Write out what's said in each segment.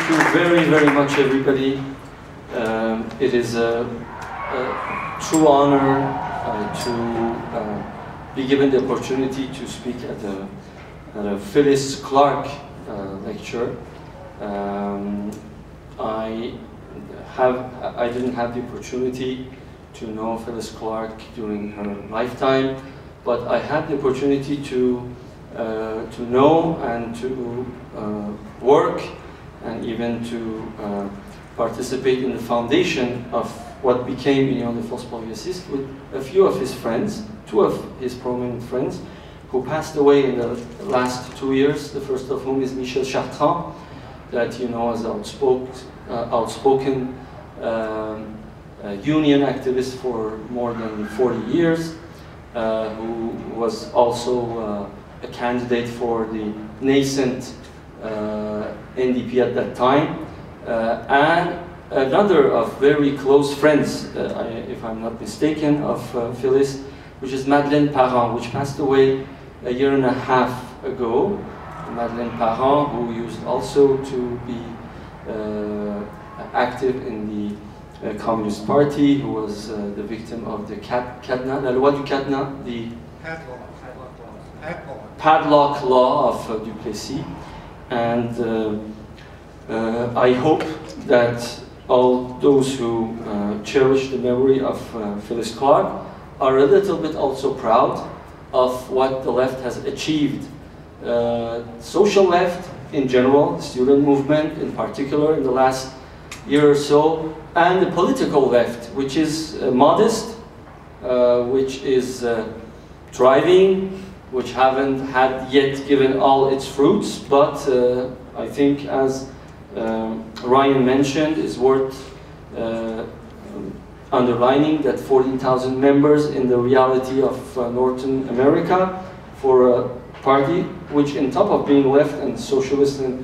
Thank you very, very much, everybody. It is a true honor to be given the opportunity to speak at a Phyllis Clarke lecture. I didn't have the opportunity to know Phyllis Clarke during her lifetime, but I had the opportunity to know and to work and even to participate in the foundation of what became Union des Forces Progressistes with a few of his friends, two of his prominent friends, who passed away in the last 2 years, the first of whom is Michel Chartrand, that you know as an outspoken union activist for more than 40 years, who was also a candidate for the nascent NDP at that time, and another of very close friends, if I'm not mistaken, of Phyllis, which is Madeleine Parent, which passed away a year and a half ago. Madeleine Parent, who used also to be active in the Communist Party, who was the victim of the cadenas, la loi du cadenas, the padlock law of Duplessis. And I hope that all those who cherish the memory of Phyllis Clarke are a little bit also proud of what the left has achieved. Social left in general, student movement in particular in the last year or so, and the political left, which is modest, which is thriving, which haven't had yet given all its fruits, but I think, as Ryan mentioned, is worth underlining that 14,000 members in the reality of Northern America for a party which, on top of being left and socialist and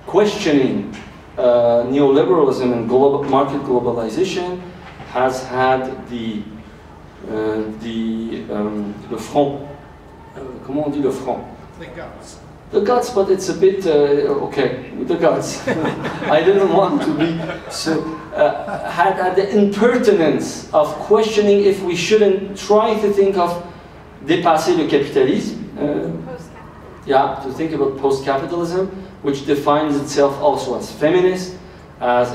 questioning neoliberalism and market globalization, has had the front. Comment on dit le front? The guts. The guts, but it's a bit okay with the guts. I didn't want to be so. Had the impertinence of questioning if we shouldn't try to think of dépasser le capitalisme. Yeah, to think about post-capitalism, which defines itself also as feminist, as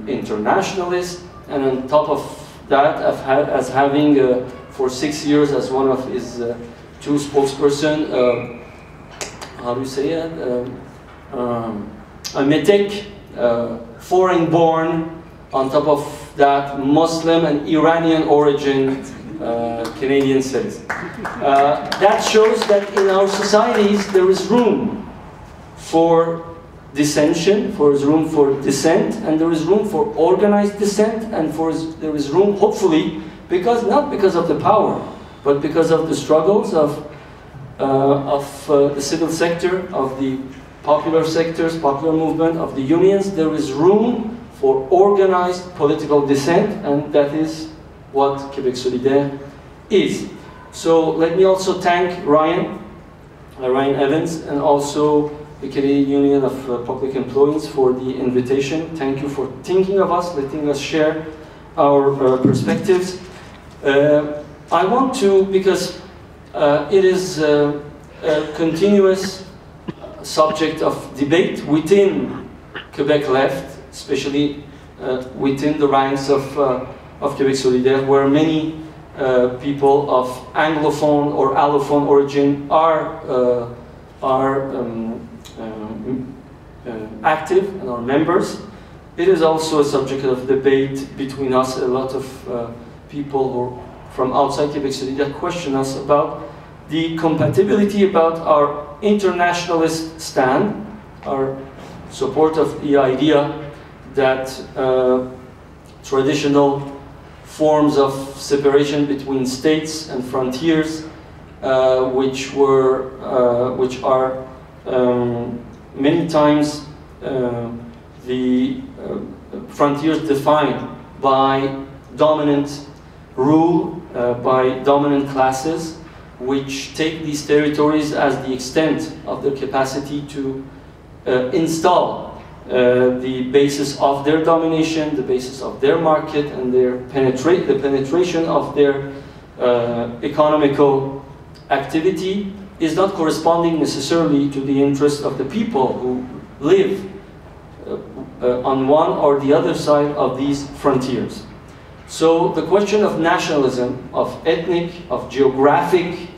internationalist, and on top of that, as having for 6 years as one of his two spokesperson. How do you say it? A Metic, foreign-born, on top of that, Muslim and Iranian origin Canadian citizen. That shows that in our societies there is room for dissension, there is room for dissent, and there is room for organized dissent, and there is room, hopefully, not because of the power, but because of the struggles of the civil sector, of the popular sectors, popular movement, of the unions. There is room for organized political dissent, and that is what Québec Solidaire is. So let me also thank Ryan Evans, and also the Canadian Union of Public Employees for the invitation. Thank you for thinking of us, letting us share our perspectives. I want to, because it is a continuous subject of debate within Quebec left, especially within the ranks of Québec Solidaire, where many people of Anglophone or Allophone origin are active and are members. It is also a subject of debate between us. A lot of people who from outside Québec Solidaire question us about the compatibility about our internationalist stand, our support of the idea that traditional forms of separation between states and frontiers, which are many times the frontiers defined by dominant rule, by dominant classes, which take these territories as the extent of their capacity to install the basis of their domination, the basis of their market, and the penetration of their economical activity is not corresponding necessarily to the interests of the people who live on one or the other side of these frontiers. So the question of nationalism, of ethnic, of geographic,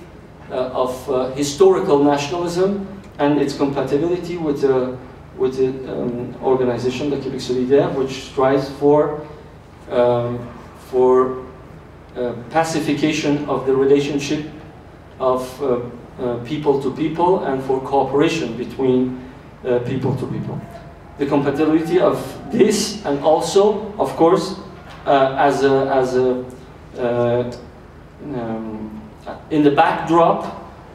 of historical nationalism, and its compatibility with the organization, the Québec Solidaire, which strives for pacification of the relationship of people to people and for cooperation between people to people. The compatibility of this, and also, of course, in the backdrop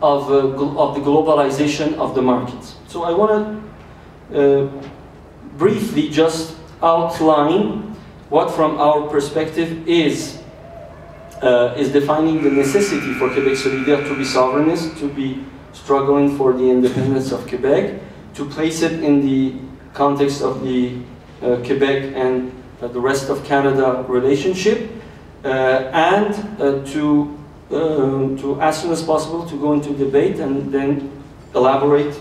of the globalization of the markets. So I want to briefly just outline what, from our perspective, is defining the necessity for Québec Solidaire to be sovereignist, to be struggling for the independence of Quebec, to place it in the context of the Quebec and the rest of Canada relationship, and to as soon as possible to go into debate and then elaborate,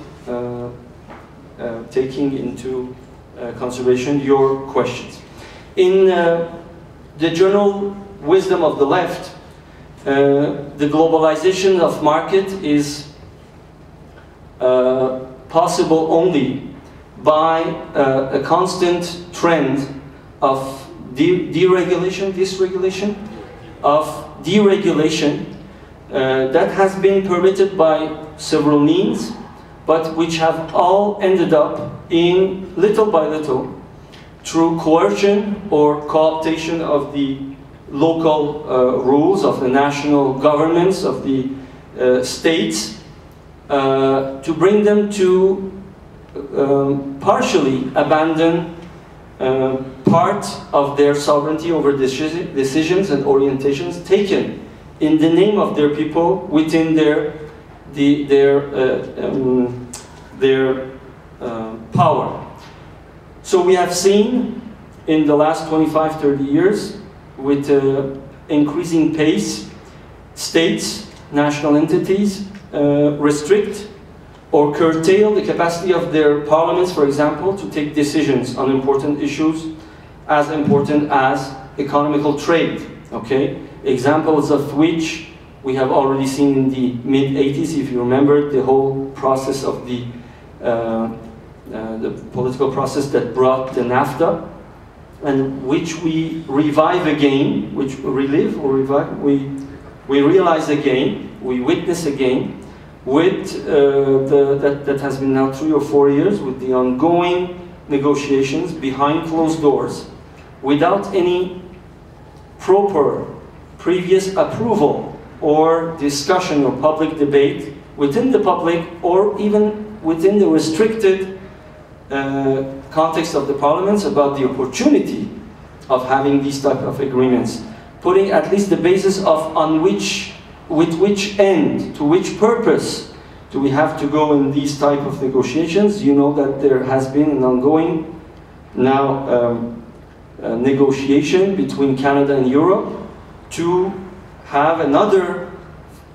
taking into consideration your questions. In the general wisdom of the left, the globalization of market is possible only by a constant trend of deregulation that has been permitted by several means, but which have all ended up in, little by little, through coercion or co-optation of the local rules of the national governments, of the states, to bring them to partially abandon part of their sovereignty over decisions and orientations taken in the name of their people within their power. So we have seen in the last 25-30 years, with increasing pace, states, national entities restrict or curtail the capacity of their parliaments, for example, to take decisions on important issues as important as economical trade, okay? Examples of which we have already seen in the mid-80s, if you remember the whole process of the political process that brought the NAFTA, and which we revive again, which we relive or revive, we realize again, we witness again, with that has been now 3 or 4 years, with the ongoing negotiations behind closed doors, without any proper previous approval or discussion or public debate within the public, or even within the restricted context of the parliaments about the opportunity of having these type of agreements, putting at least the basis of with which end, to which purpose do we have to go in these type of negotiations. You know that there has been an ongoing now negotiation between Canada and Europe to have another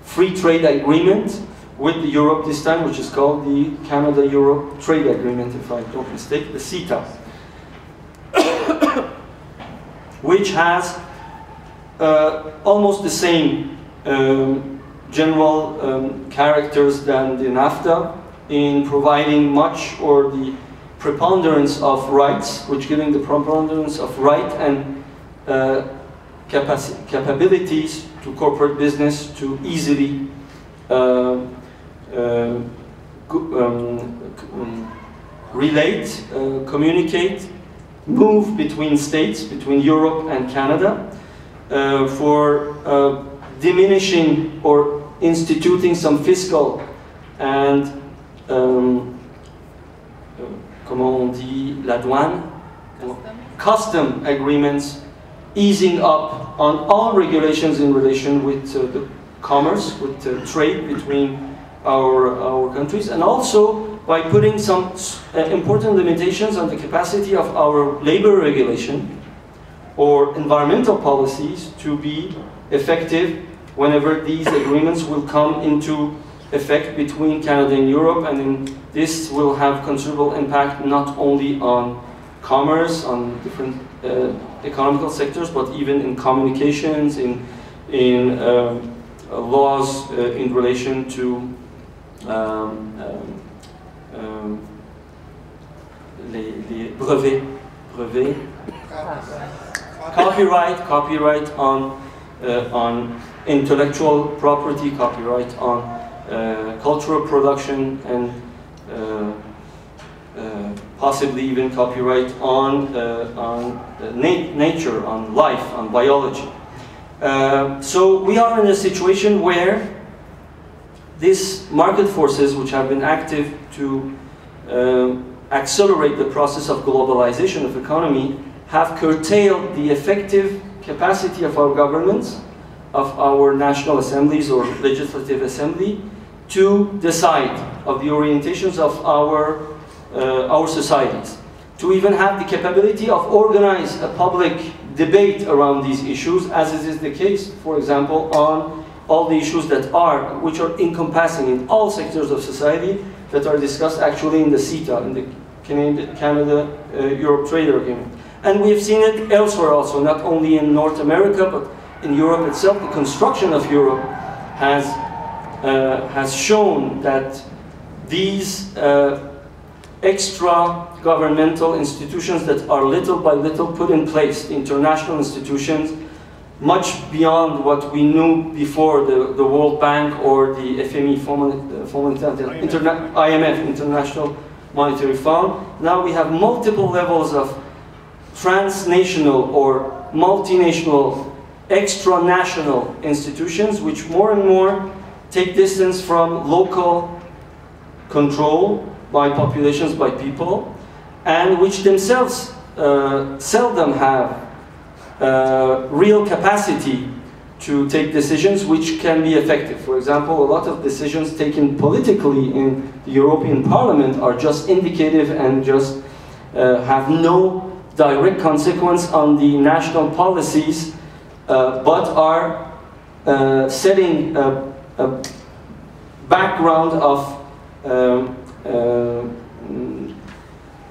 free trade agreement with Europe this time, which is called the Canada-Europe Trade Agreement, if I don't mistake, the CETA, which has almost the same general characters than the NAFTA, in providing much, or the preponderance of rights, which giving the preponderance of right and capabilities to corporate business to easily relate, communicate, move between states, between Europe and Canada, for diminishing or instituting some fiscal and comment on dit la douane? Custom agreements, easing up on all regulations in relation with commerce, with trade between our countries, and also by putting some important limitations on the capacity of our labor regulation or environmental policies to be effective whenever these agreements will come into effect between Canada and Europe, and this will have considerable impact not only on commerce, on different economical sectors, but even in communications, in laws in relation to les brevets, copyright on intellectual property, copyright on cultural production, and possibly even copyright on nature, on life, on biology. So we are in a situation where these market forces, which have been active to accelerate the process of globalization of economy, have curtailed the effective capacity of our governments, of our national assemblies or legislative assembly, to decide of the orientations of our societies, to even have the capability of organize a public debate around these issues, as is the case, for example, on all the issues which are encompassing in all sectors of society that are discussed actually in the CETA, in the Canada-Europe Trade Agreement. And we've seen it elsewhere also, not only in North America, but in Europe itself. The construction of Europe has shown that these extra governmental institutions that are little by little put in place, the international institutions, much beyond what we knew before the World Bank or the FMI, IMF, International Monetary Fund. Now we have multiple levels of transnational or multinational, extra-national institutions which more and more take distance from local control by populations, by people, and which themselves seldom have real capacity to take decisions which can be effective. For example, a lot of decisions taken politically in the European Parliament are just indicative and just have no direct consequence on the national policies, but are setting a background of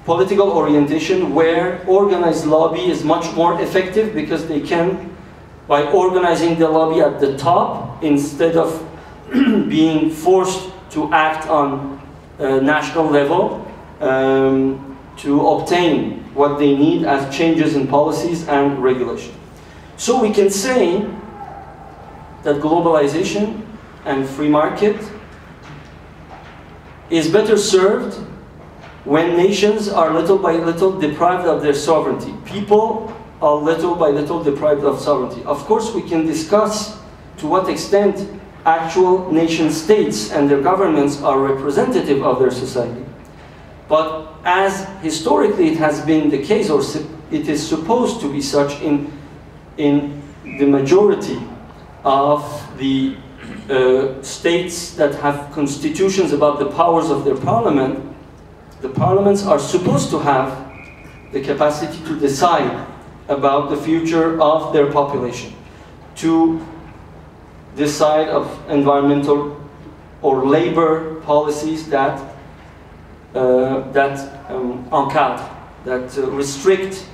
political orientation where organized lobby is much more effective, because they can, by organizing the lobby at the top instead of being forced to act on a national level, to obtain what they need as changes in policies and regulation. So we can say that globalization and free market is better served when nations are little by little deprived of their sovereignty. People are little by little deprived of sovereignty. Of course, we can discuss to what extent actual nation states and their governments are representative of their society. But as historically it has been the case, or it is supposed to be such in the majority of the states that have constitutions about the powers of their parliament, the parliaments are supposed to have the capacity to decide about the future of their population, to decide of environmental or labor policies that encadre, that restrict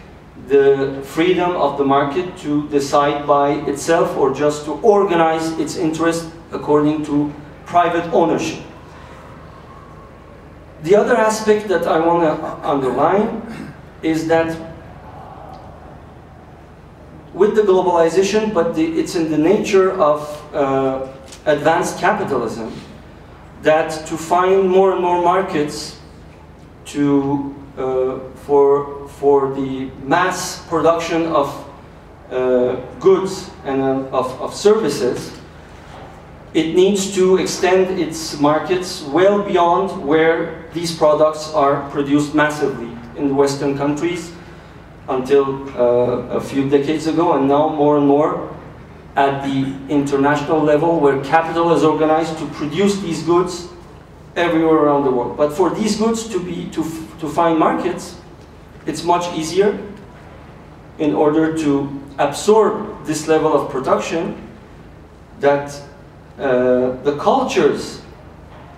the freedom of the market to decide by itself or just to organize its interest according to private ownership. The other aspect that I want to underline is that with the globalization, but it's in the nature of advanced capitalism, that to find more and more markets for the mass production of goods and of services, it needs to extend its markets well beyond where these products are produced massively in Western countries until a few decades ago, and now more and more at the international level where capital is organized to produce these goods everywhere around the world. But for these goods to find markets, it's much easier in order to absorb this level of production that the cultures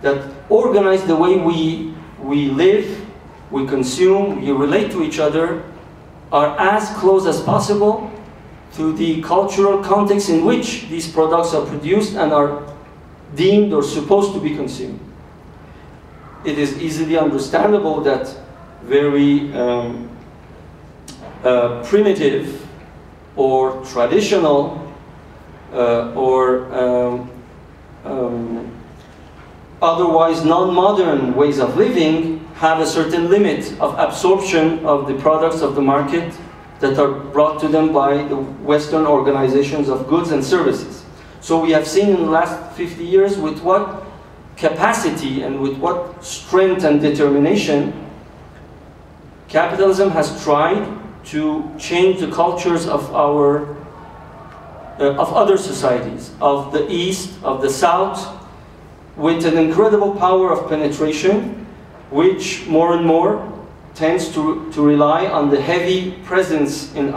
that organize the way we live, we consume, we relate to each other are as close as possible to the cultural context in which these products are produced and are deemed or supposed to be consumed. It is easily understandable that very primitive or traditional or otherwise non-modern ways of living have a certain limit of absorption of the products of the market that are brought to them by the Western organizations of goods and services. So we have seen in the last 50 years with what capacity and with what strength and determination capitalism has tried to change the cultures of other societies, of the East, of the South, with an incredible power of penetration, which more and more tends to rely on the heavy presence in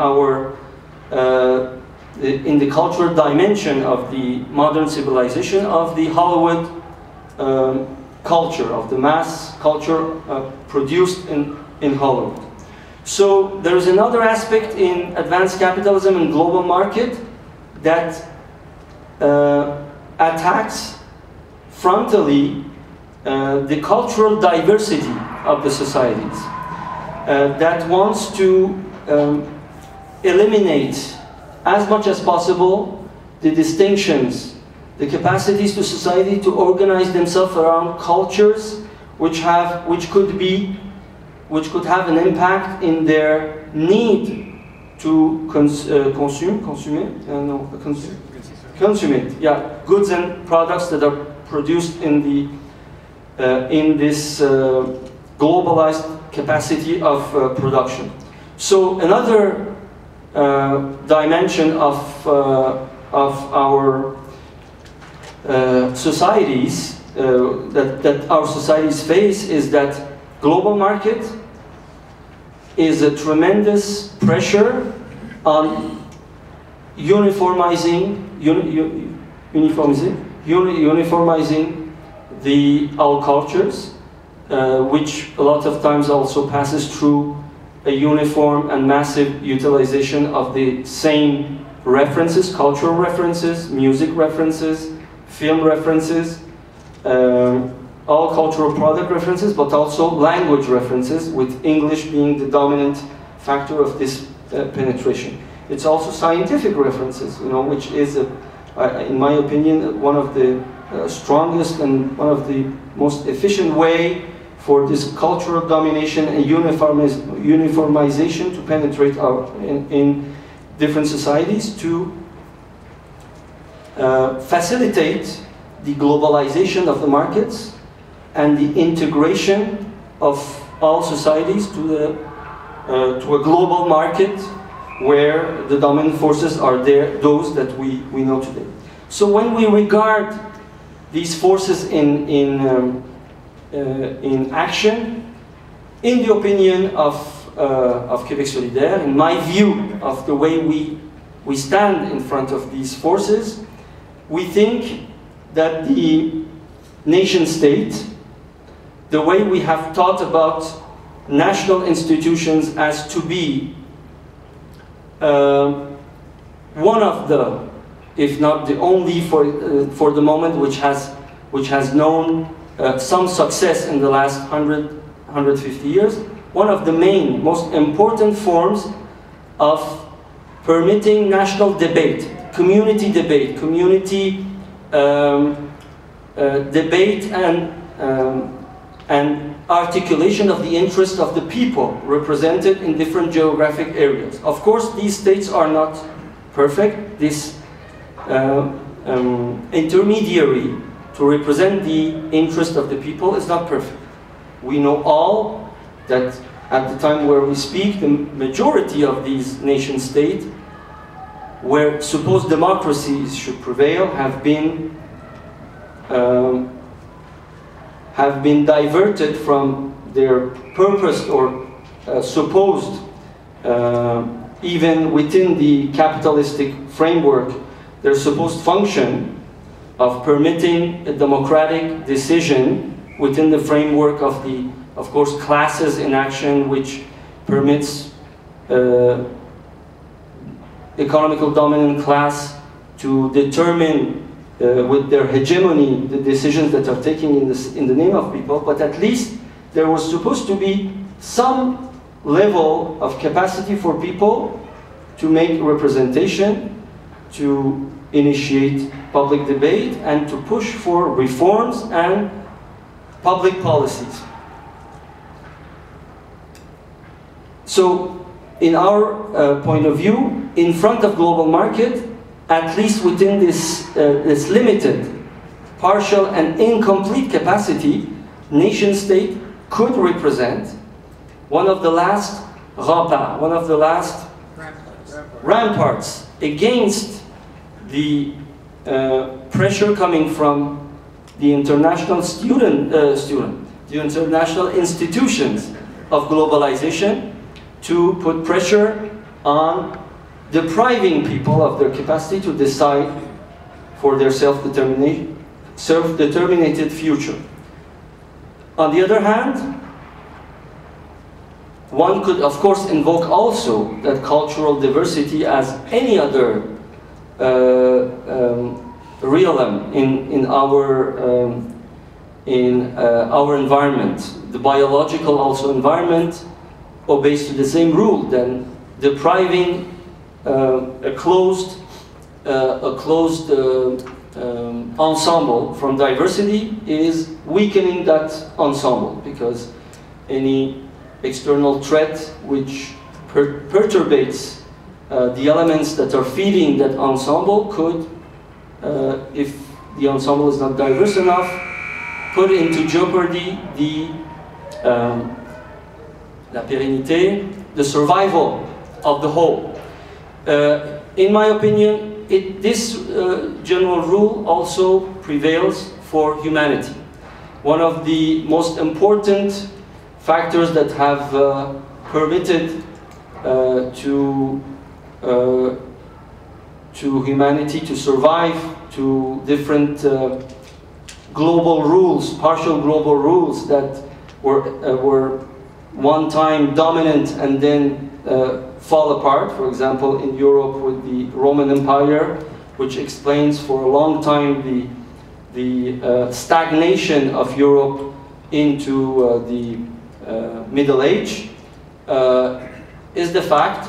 in the cultural dimension of the modern civilization, of the Hollywood culture, of the mass culture produced in Hollywood. So there is another aspect in advanced capitalism and global market that attacks frontally the cultural diversity of the societies, that wants to eliminate as much as possible the distinctions, the capacities to society to organize themselves around cultures which could have an impact in their need to consume goods and products that are produced in this globalized capacity of production. So another dimension of our societies that our societies face is that global market is a tremendous pressure on uniformizing our cultures, which a lot of times also passes through a uniform and massive utilization of the same references, cultural references, music references, film references, all cultural product references, but also language references, with English being the dominant factor of this penetration. It's also scientific references, which is, in my opinion, one of the strongest and one of the most efficient way for this cultural domination and uniformization to penetrate in different societies, to facilitate the globalization of the markets and the integration of all societies to a global market where the dominant forces are those that we know today. So when we regard these forces in action, in the opinion of Québec Solidaire, in my view of the way we stand in front of these forces, we think that the nation state, the way we have thought about national institutions as to be one of the, if not the only for the moment, which has known some success in the last 150 years, one of the main, most important forms of permitting national debate, community debate, debate and articulation of the interest of the people represented in different geographic areas. Of course, these states are not perfect. This intermediary to represent the interest of the people is not perfect. We know all that at the time where we speak, the majority of these nation states where supposed democracies should prevail have been diverted from their purposed or supposed, even within the capitalistic framework, their supposed function of permitting a democratic decision within the framework of the, of course, classes in action, which permits economical dominant class to determine with their hegemony the decisions that are taken in the name of people. But at least there was supposed to be some level of capacity for people to make representation, to initiate public debate, and to push for reforms and public policies. So, in our point of view, in front of global market, at least within this, this limited, partial and incomplete capacity, nation state could represent one of the last remparts, one of the last ramparts against the pressure coming from the international the international institutions of globalization to put pressure on depriving people of their capacity to decide for their self-determinated future. On the other hand, one could of course invoke also that cultural diversity as any other realm in our environment. The biological also environment obeys to the same rule. Then depriving a closed ensemble from diversity is weakening that ensemble, because any external threat which perturbates the elements that are feeding that ensemble could, if the ensemble is not diverse enough, put into jeopardy the la pérennité, the survival of the whole. In my opinion, this general rule also prevails for humanity. One of the most important factors that have permitted to humanity to survive to different global rules, partial global rules that were one time dominant and then fall apart. For example, in Europe with the Roman Empire, which explains for a long time the stagnation of Europe into the Middle Age, is the fact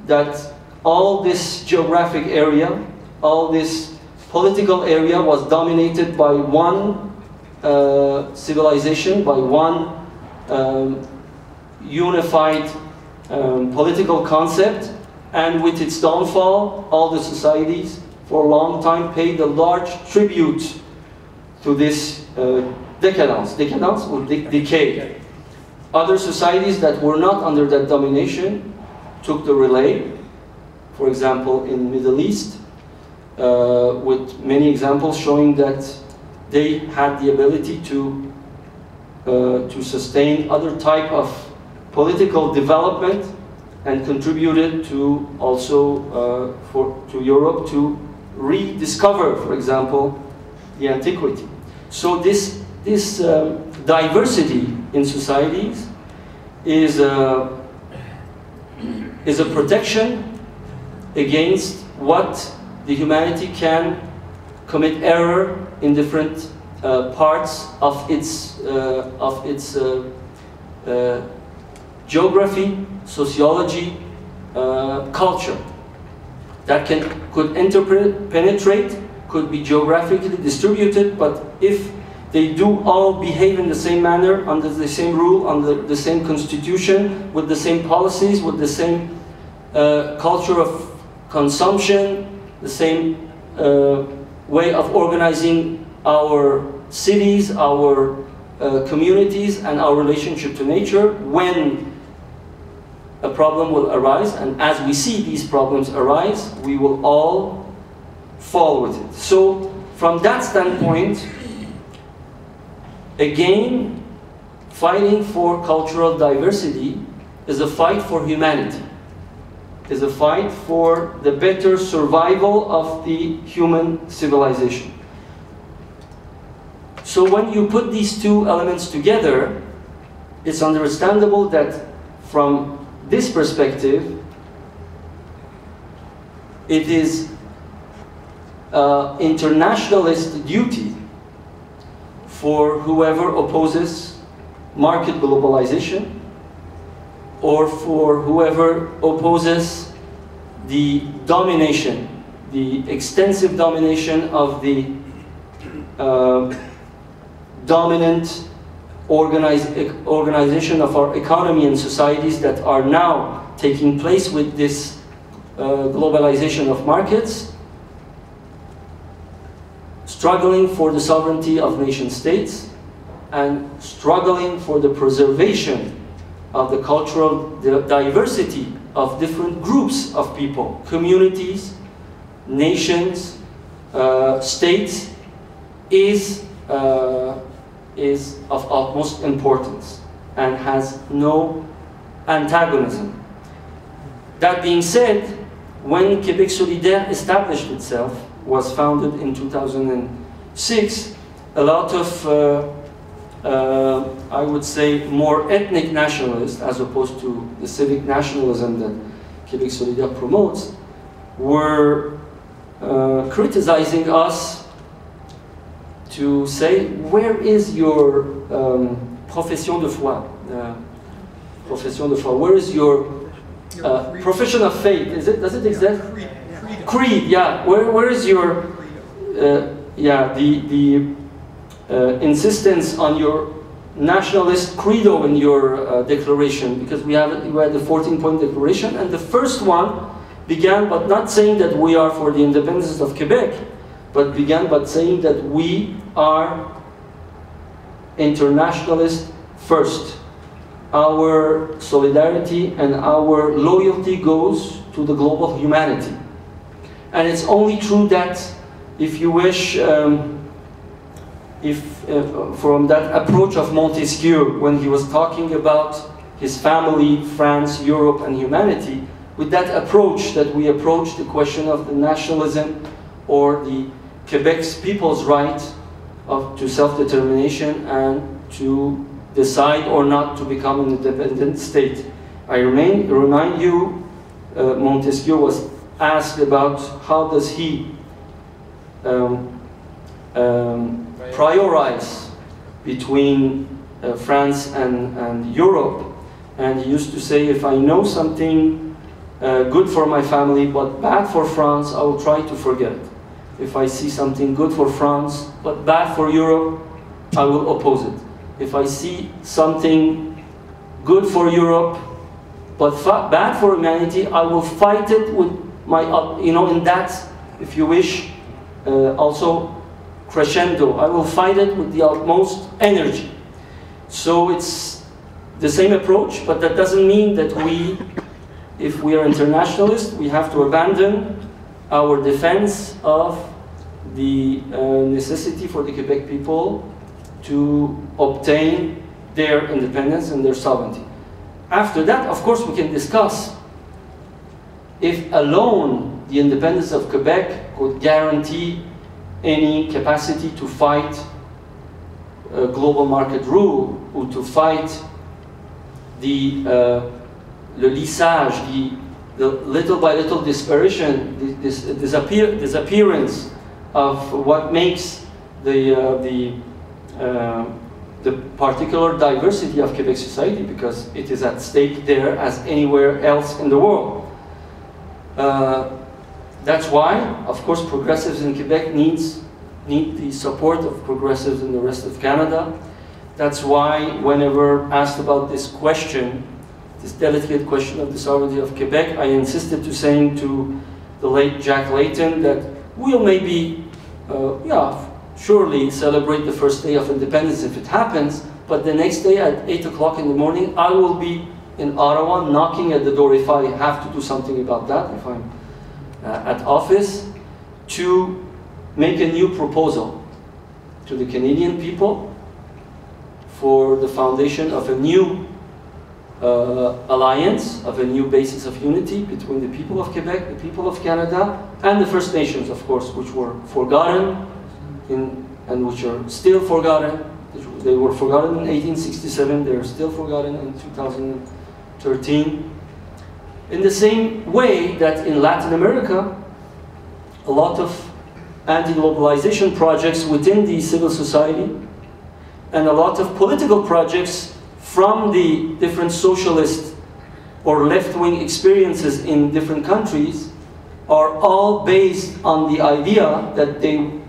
that all this geographic area, all this political area was dominated by one civilization, by one unified political concept, and with its downfall, all the societies for a long time paid a large tribute to this decadence or decay. Other societies that were not under that domination took the relay. For example, in the Middle East, with many examples showing that they had the ability to sustain other type of political development, and contributed to also to Europe to rediscover, for example, the antiquity. So this diversity in societies is a protection against what the humanity can commit error in different parts of its geography, sociology, culture. That could penetrate, could be geographically distributed, but if they do all behave in the same manner, under the same rule, under the same constitution, with the same policies, with the same culture of consumption, the same way of organizing our cities, our communities, and our relationship to nature, when a problem will arise, and as we see these problems arise, we will all fall with it. So, from that standpoint, again, fighting for cultural diversity is a fight for humanity, is a fight for the better survival of the human civilization. So when you put these two elements together, it's understandable that from this perspective, it is internationalist duty for whoever opposes market globalization, or for whoever opposes the domination, the extensive domination of the dominant organization of our economy and societies that are now taking place with this globalization of markets, struggling for the sovereignty of nation states, and struggling for the preservation of the cultural diversity of different groups of people, communities, nations, states, is of utmost importance and has no antagonism. That being said, when Québec Solidaire established itself, was founded in 2006, a lot of I would say more ethnic nationalists, as opposed to the civic nationalism that Québec Solidaire promotes, were criticizing us to say, where is your profession de foi? Profession de foi. Where is your profession of faith? Is it? Does it exist? Creed. Yeah. Where is your insistence on your nationalist credo in your declaration? Because we had the 14-point declaration, and the first one began but not saying that we are for the independence of Quebec, but began by saying that we are internationalist first. Our solidarity and our loyalty goes to the global humanity. And it's only true that, if you wish, from that approach of Montesquieu, when he was talking about his family, France, Europe, and humanity, with that approach that we approach the question of the nationalism or the Quebec's people's right to self-determination and to decide or not to become an independent state. I remind you, Montesquieu was asked about how does he prioritize between France and Europe, and he used to say, if I know something good for my family but bad for France, I will try to forget it. If I see something good for France but bad for Europe, I will oppose it. If I see something good for Europe but bad for humanity, I will fight it with my, in that, if you wish, also crescendo. I will fight it with the utmost energy. So it's the same approach, but that doesn't mean that we, if we are internationalists, we have to abandon our defense of the necessity for the Quebec people to obtain their independence and their sovereignty. After that, of course, we can discuss if alone the independence of Quebec could guarantee any capacity to fight global market rule, or to fight the le lissage, the little by little dispersion, disappearance of what makes the particular diversity of Quebec society, because it is at stake there as anywhere else in the world. That's why, of course, progressives in Quebec need the support of progressives in the rest of Canada. That's why, whenever asked about this question, this delicate question of the sovereignty of Quebec, I insisted to saying to the late Jack Layton that we'll maybe, surely celebrate the first day of independence if it happens, but the next day at 8 o'clock in the morning, I will be in Ottawa, knocking at the door if I have to do something about that, if I'm at office, to make a new proposal to the Canadian people for the foundation of a new alliance, of a new basis of unity between the people of Quebec, the people of Canada, and the First Nations, of course, which were forgotten and which are still forgotten. They were forgotten in 1867, they are still forgotten in 2013. In the same way that in Latin America, a lot of anti-globalization projects within the civil society and a lot of political projects from the different socialist or left-wing experiences in different countries are all based on the idea that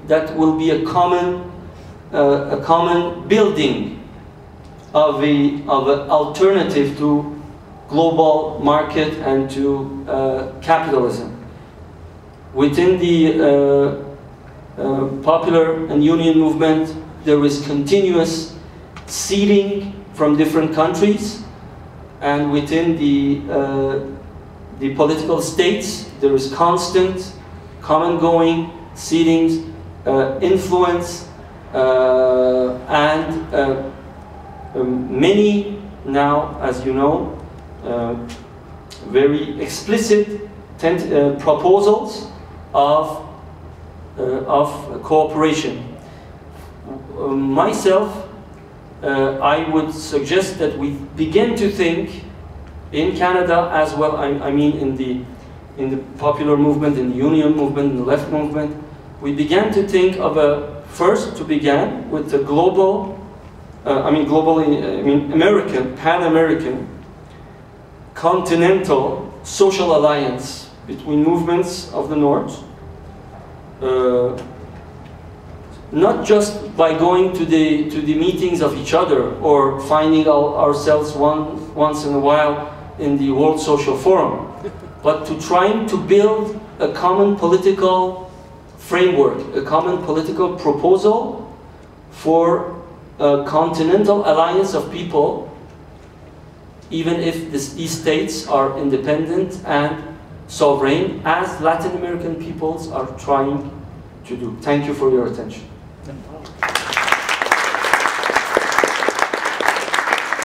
that will be a common building of an alternative to global market and to capitalism. Within the popular and union movement, there is continuous seeding from different countries, and within the political states, there is constant, common-going seedings, influence, and many now, as you know, very explicit proposals of cooperation. Myself, I would suggest that we begin to think in Canada as well. I mean, in the popular movement, in the union movement, in the left movement, we began to think of first to begin with the global, American, Pan-American, continental social alliance between movements of the North. Not just by going to the meetings of each other or finding ourselves once in a while in the World Social Forum, but to trying to build a common political framework, a common political proposal for a continental alliance of people, even if these states are independent and sovereign, as Latin American peoples are trying to do. Thank you for your attention.